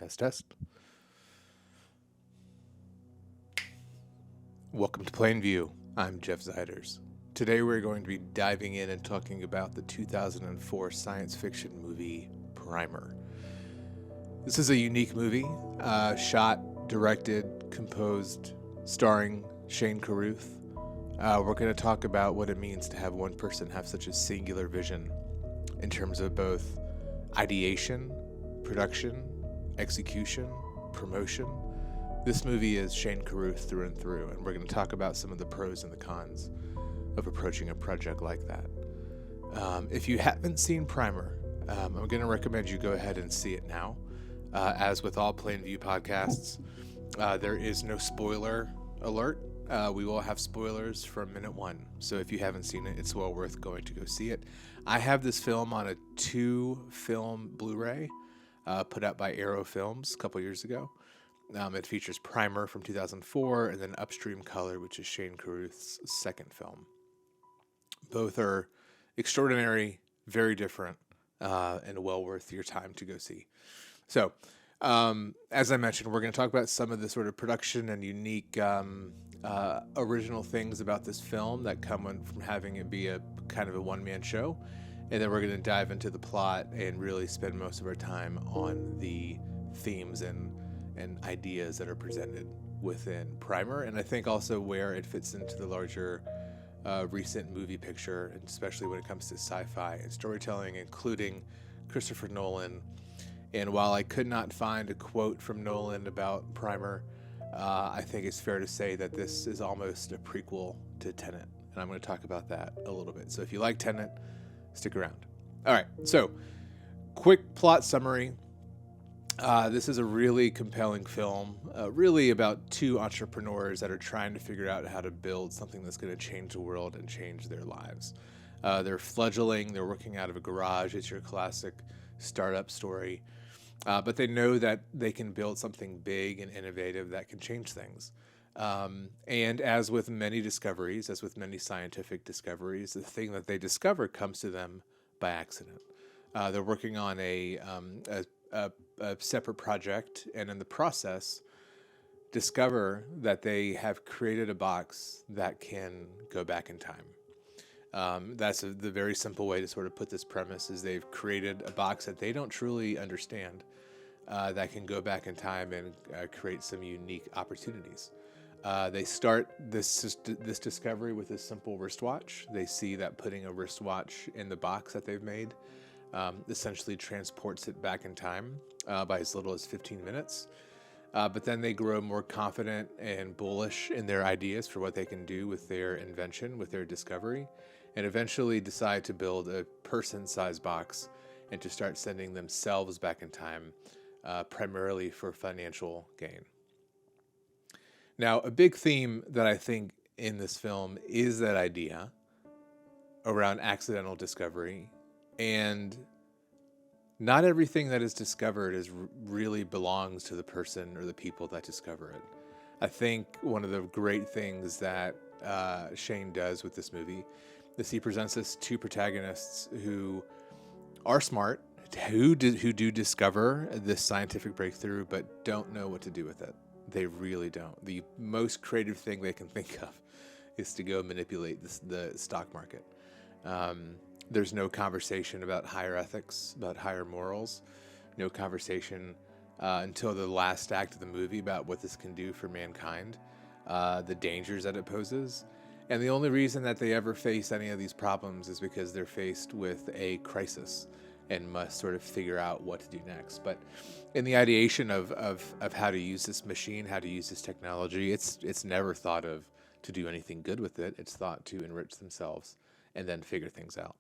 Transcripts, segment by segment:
Test, test. Welcome to Plainview. I'm Jeff Ziders. Today we're going to be diving in and talking about the 2004 science fiction movie Primer. This is a unique movie, shot, directed, composed, starring Shane Carruth. We're going to talk about what it means to have one person have such a singular vision in terms of both ideation, production, execution, promotion. This movie is Shane Carruth through and through, and we're going to talk about some of the pros and the cons of approaching a project like that. If you haven't seen Primer, I'm going to recommend you go ahead and see it now. As with all Plainview podcasts, there is no spoiler alert. We will have spoilers from minute one, so if you haven't seen it, it's well worth going to go see it. I have this film on a 2-film Blu-ray put out by Arrow Films a couple years ago. It features Primer from 2004 and then Upstream Color, which is Shane Carruth's second film. Both are extraordinary, very different, and well worth your time to go see. So, as I mentioned, we're going to talk about some of the sort of production and unique original things about this film that come from having it be a kind of a one-man show. And then we're going to dive into the plot and really spend most of our time on the themes and ideas that are presented within Primer, and I think also where it fits into the larger recent movie picture, and especially when it comes to sci-fi and storytelling, including Christopher Nolan. And while I could not find a quote from Nolan about Primer, I think it's fair to say that this is almost a prequel to Tenet, and I'm going to talk about that a little bit. So if you like Tenet, stick around. All right, so quick plot summary. This is a really compelling film, really about two entrepreneurs that are trying to figure out how to build something that's going to change the world and change their lives. They're fledgling, they're working out of a garage. It's your classic startup story. But they know that they can build something big and innovative that can change things. And as with many discoveries, as with many scientific discoveries, the thing that they discover comes to them by accident. They're working on a separate project, and in the process discover that they have created a box that can go back in time. That's the very simple way to sort of put this premise, is they've created a box that they don't truly understand that can go back in time and create some unique opportunities. They start this discovery with a simple wristwatch. They see that putting a wristwatch in the box that they've made essentially transports it back in time by as little as 15 minutes. But then they grow more confident and bullish in their ideas for what they can do with their invention, with their discovery, and eventually decide to build a person-sized box and to start sending themselves back in time, primarily for financial gain. Now, a big theme that I think in this film is that idea around accidental discovery. And not everything that is discovered really belongs to the person or the people that discover it. I think one of the great things that Shane does with this movie is he presents us two protagonists who are smart, who do discover this scientific breakthrough, but don't know what to do with it. They really don't. The most creative thing they can think of is to go manipulate the stock market. There's no conversation about higher ethics, about higher morals, no conversation until the last act of the movie about what this can do for mankind, the dangers that it poses. And the only reason that they ever face any of these problems is because they're faced with a crisis and must sort of figure out what to do next. But in the ideation of how to use this machine, how to use this technology, it's never thought of to do anything good with it. It's thought to enrich themselves and then figure things out.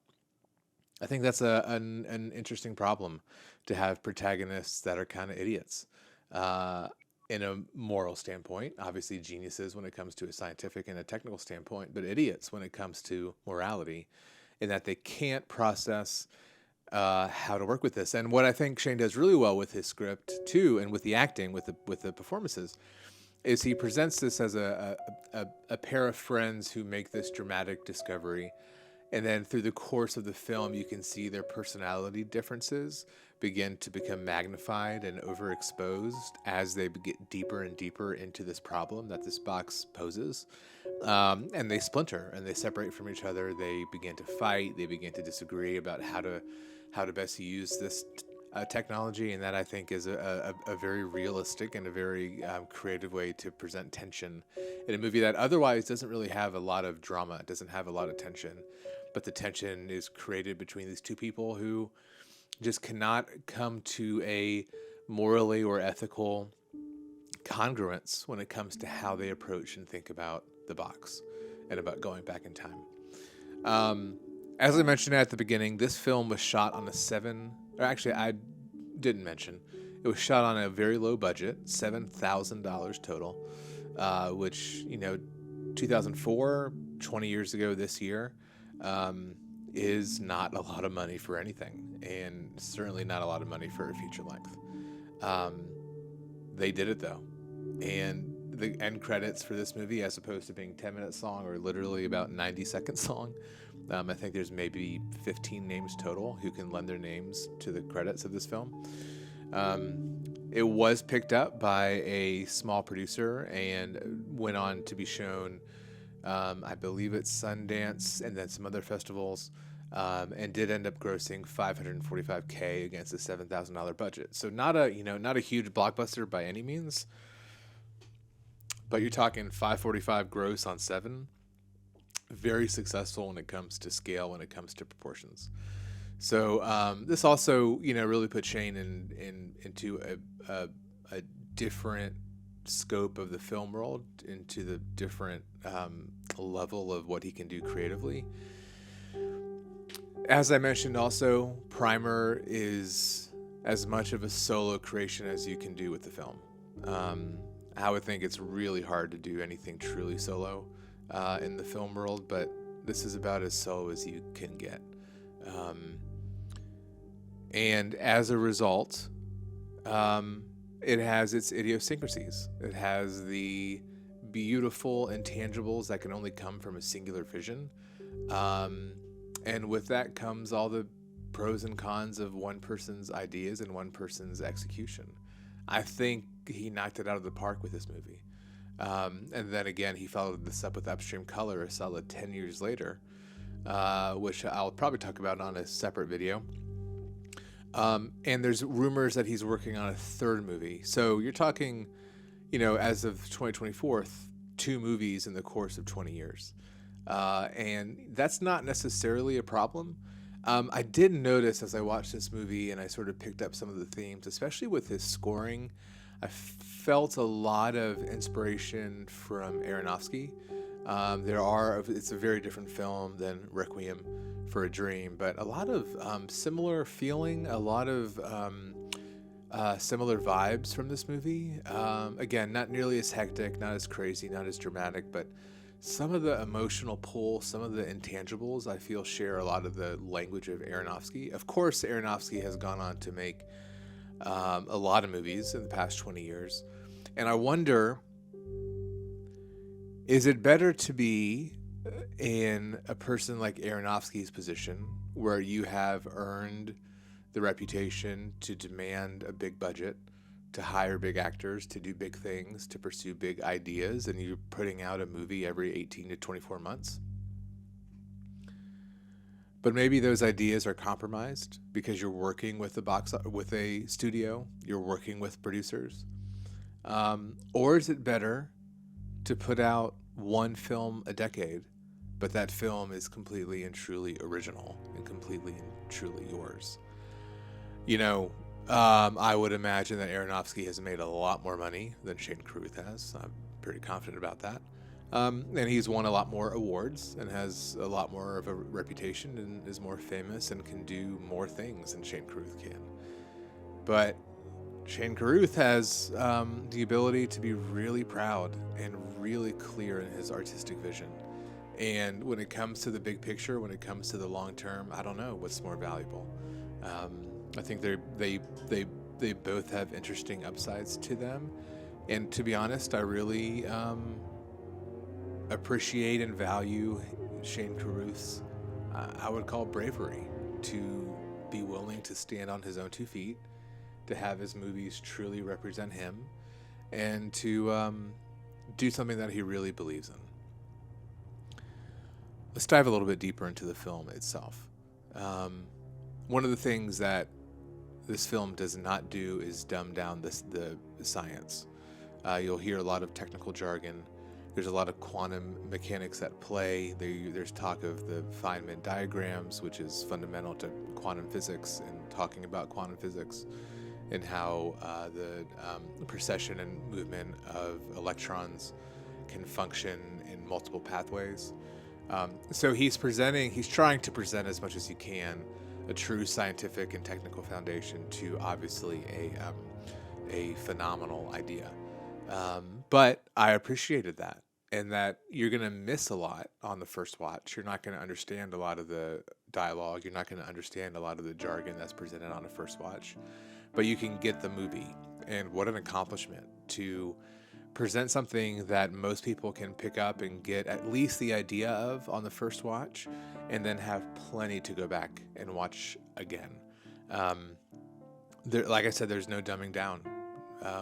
I think that's an interesting problem, to have protagonists that are kind of idiots in a moral standpoint. Obviously geniuses when it comes to a scientific and a technical standpoint, but idiots when it comes to morality, in that they can't process how to work with this. And what I think Shane does really well with his script too, and with the acting, with the performances, is he presents this as a pair of friends who make this dramatic discovery, And then through the course of the film, you can see their personality differences begin to become magnified and overexposed as they get deeper and deeper into this problem that this box poses. And they splinter and they separate from each other. They begin to fight. They begin to disagree about how to best use this technology. And that, I think, is a very realistic and a very creative way to present tension in a movie that otherwise doesn't really have a lot of drama. It doesn't have a lot of tension. But the tension is created between these two people who just cannot come to a morally or ethical congruence when it comes to how they approach and think about the box and about going back in time. As I mentioned at the beginning, this film was shot on I didn't mention, it was shot on a very low budget, $7,000 total, which, 2004, 20 years ago this year, is not a lot of money for anything, and certainly not a lot of money for a feature length. They did it though, and the end credits for this movie, as opposed to being 10 minutes long, are literally about 90 seconds long. I think there's maybe 15 names total who can lend their names to the credits of this film. It was picked up by a small producer and went on to be shown, I believe it's Sundance and then some other festivals, and did end up grossing $545K against a $7,000 budget. So not a huge blockbuster by any means, but you're talking 545 gross on 7. Very successful when it comes to scale, when it comes to proportions. So this also, really put Shane into a different scope of the film world, into the different level of what he can do creatively. As I mentioned also, Primer is as much of a solo creation as you can do with the film. I would think it's really hard to do anything truly solo in the film world, but this is about as solo as you can get. And as a result, it has its idiosyncrasies. It has the beautiful intangibles that can only come from a singular vision. And with that comes all the pros and cons of one person's ideas and one person's execution. I think he knocked it out of the park with this movie. And then again, he followed this up with Upstream Color a solid 10 years later, which I'll probably talk about on a separate video. And there's rumors that he's working on a third movie. So you're talking, as of 2024, 2 movies in the course of 20 years. And that's not necessarily a problem. I did notice as I watched this movie and I sort of picked up some of the themes, especially with his scoring, I felt a lot of inspiration from Aronofsky. It's a very different film than Requiem for a Dream, but a lot of similar feeling, a lot of similar vibes from this movie. Again, not nearly as hectic, not as crazy, not as dramatic, but some of the emotional pull, some of the intangibles, I feel share a lot of the language of Aronofsky. Of course, Aronofsky has gone on to make a lot of movies in the past 20 years. And I wonder, is it better to be in a person like Aronofsky's position, where you have earned the reputation to demand a big budget, to hire big actors, to do big things, to pursue big ideas, and you're putting out a movie every 18 to 24 months? But maybe those ideas are compromised because you're working with a studio, you're working with producers. Or is it better to put out one film a decade, but that film is completely and truly original and completely and truly yours? I would imagine that Aronofsky has made a lot more money than Shane Carruth has. I'm pretty confident about that. And he's won a lot more awards and has a lot more of a reputation and is more famous and can do more things than Shane Carruth can. But Shane Carruth has the ability to be really proud and really clear in his artistic vision. And when it comes to the big picture, when it comes to the long term, I don't know what's more valuable. I think they both have interesting upsides to them. And to be honest, I really appreciate and value Shane Carruth's I would call bravery, to be willing to stand on his own 2 feet, to have his movies truly represent him, and to do something that he really believes in. Let's dive a little bit deeper into the film itself. One of the things that this film does not do is dumb down the science. You'll hear a lot of technical jargon. There's a lot of quantum mechanics at play. There's talk of the Feynman diagrams, which is fundamental to quantum physics, and talking about quantum physics and how the precession and movement of electrons can function in multiple pathways. So he's trying to present as much as he can a true scientific and technical foundation to obviously a phenomenal idea. But I appreciated that, and that you're going to miss a lot on the first watch. You're not going to understand a lot of the dialogue. You're not going to understand a lot of the jargon that's presented on a first watch, but you can get the movie. And what an accomplishment to present something that most people can pick up and get at least the idea of on the first watch, and then have plenty to go back and watch again. Like I said, there's no dumbing down.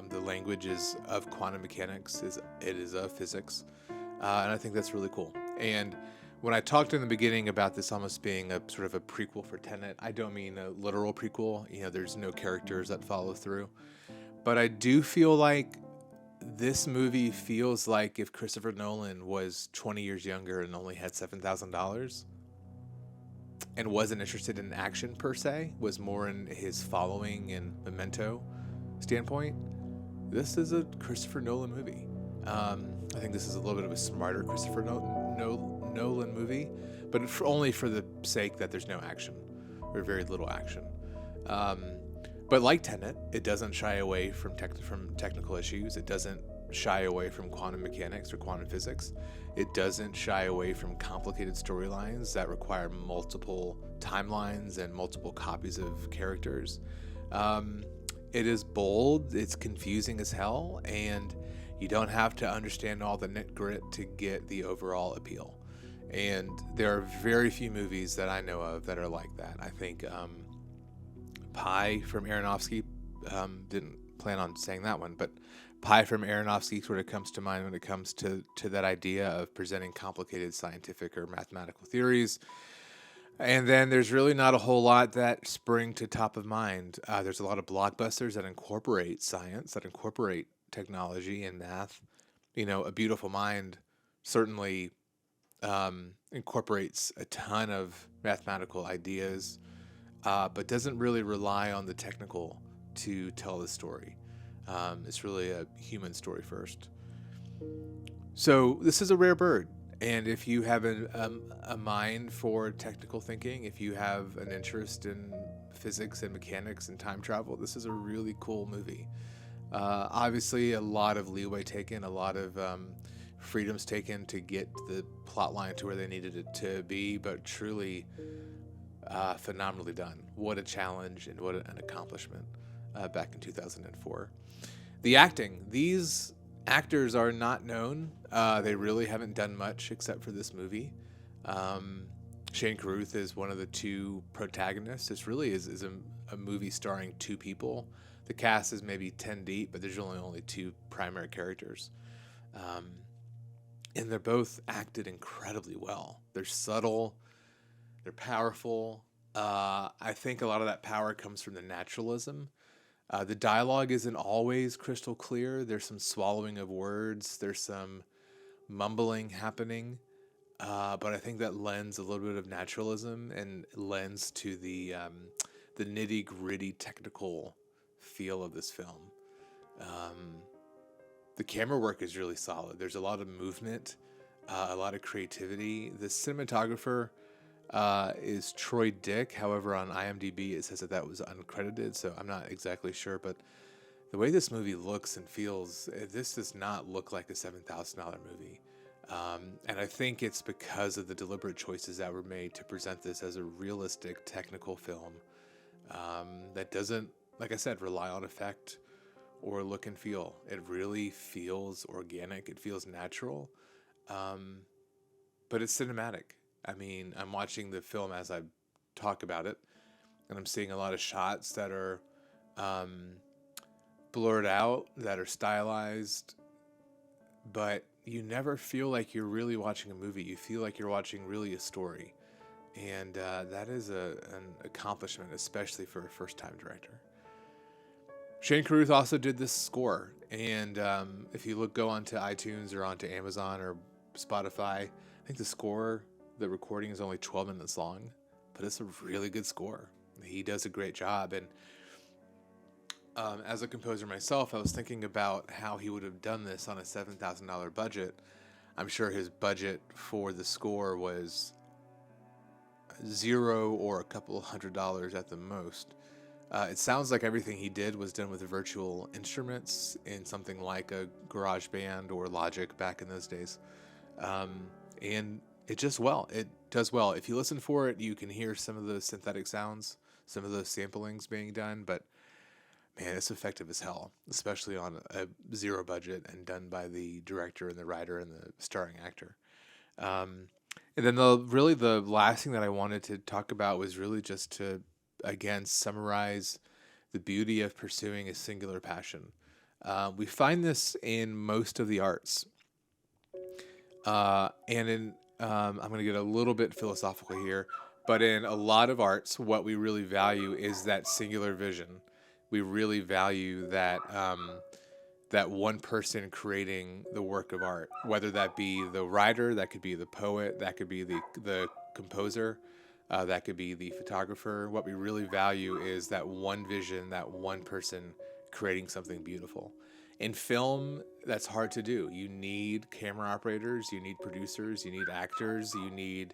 The language is of quantum mechanics, it is of physics, and I think that's really cool. And when I talked in the beginning about this almost being a sort of a prequel for Tenet, I don't mean a literal prequel. There's no characters that follow through, but I do feel like this movie feels like if Christopher Nolan was 20 years younger and only had $7,000 and wasn't interested in action per se, was more in his following and Memento standpoint, this is a Christopher Nolan movie. I think this is a little bit of a smarter Christopher Nolan movie, but only for the sake that there's no action, or very little action. But like Tenet, it doesn't shy away from technical issues. It doesn't shy away from quantum mechanics or quantum physics. It doesn't shy away from complicated storylines that require multiple timelines and multiple copies of characters. It is bold, it's confusing as hell, and you don't have to understand all the nit grit to get the overall appeal. And there are very few movies that I know of that are like that. I think Pi from Aronofsky, didn't plan on saying that one, but Pi from Aronofsky sort of comes to mind when it comes to that idea of presenting complicated scientific or mathematical theories. And then there's really not a whole lot that spring to top of mind. There's a lot of blockbusters that incorporate science, that incorporate technology and math. A Beautiful Mind certainly incorporates a ton of mathematical ideas, but doesn't really rely on the technical to tell the story. It's really a human story first. So this is a rare bird. And if you have a mind for technical thinking, if you have an interest in physics and mechanics and time travel, this is a really cool movie. Obviously, a lot of leeway taken, a lot of freedoms taken to get the plot line to where they needed it to be, but truly phenomenally done. What a challenge and what an accomplishment back in 2004. The acting, these actors are not known. They really haven't done much except for this movie. Shane Carruth is one of the two protagonists. This really is a movie starring two people. The cast is maybe 10 deep, but there's only two primary characters. And they're both acted incredibly well. They're subtle. They're powerful. I think a lot of that power comes from the naturalism. The dialogue isn't always crystal clear. There's some swallowing of words. There's some mumbling happening. But I think that lends a little bit of naturalism and lends to the nitty-gritty technical feel of this film. The camera work is really solid. There's a lot of movement, a lot of creativity. The cinematographer is Troy Dick. However, on IMDb it says that was uncredited, so I'm not exactly sure. But the way this movie looks and feels, this does not look like a $7,000 movie. And I think it's because of the deliberate choices that were made to present this as a realistic technical film that doesn't, like I said, rely on effect or look and feel. It really feels organic. It feels natural. But it's cinematic. I mean, I'm watching the film as I talk about it, and I'm seeing a lot of shots that are um, blurred out, that are stylized, but you never feel like you're really watching a movie. You feel like you're watching really a story. And that is an accomplishment, especially for a first time director. Shane Carruth also did this score. And if you go onto iTunes or onto Amazon or Spotify, I think the recording is only 12 minutes long, but it's a really good score. He does a great job. And as a composer myself, I was thinking about how he would have done this on a $7,000 budget. I'm sure his budget for the score was zero or a couple of $100 at the most. It sounds like everything he did was done with virtual instruments in something like a GarageBand or Logic back in those days. And it does well. If you listen for it, you can hear some of those synthetic sounds, some of those samplings being done, but man, it's effective as hell, especially on a zero budget and done by the director and the writer and the starring actor. And then the last thing that I wanted to talk about was really just to, again, summarize the beauty of pursuing a singular passion. We find this in most of the arts. I'm going to get a little bit philosophical here, but in a lot of arts, what we really value is that singular vision. We really value that one person creating the work of art, whether that be the writer, that could be the poet, that could be the composer, that could be the photographer. What we really value is that one vision, that one person creating something beautiful. In film, that's hard to do. You need camera operators, you need producers, you need actors, you need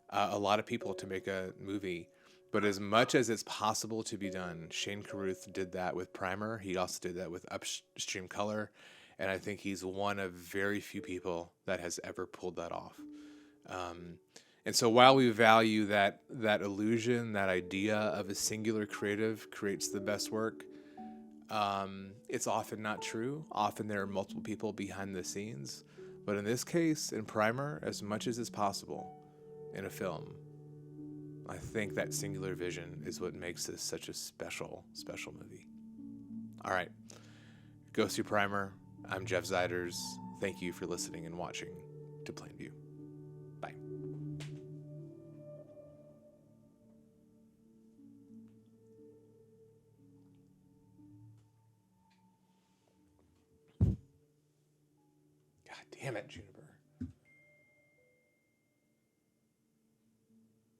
a lot of people to make a movie. But as much as it's possible to be done, Shane Carruth did that with Primer. He also did that with Upstream Color. And I think he's one of very few people that has ever pulled that off. And so while we value that illusion, that idea of a singular creative creates the best work, it's often not true. Often there are multiple people behind the scenes. But in this case, in Primer, as much as is possible in a film, I think that singular vision is what makes this such a special, special movie. All right. Go see Primer. I'm Jeff Ziders. Thank you for listening and watching to Plainview. Bye. God damn it, Juniper.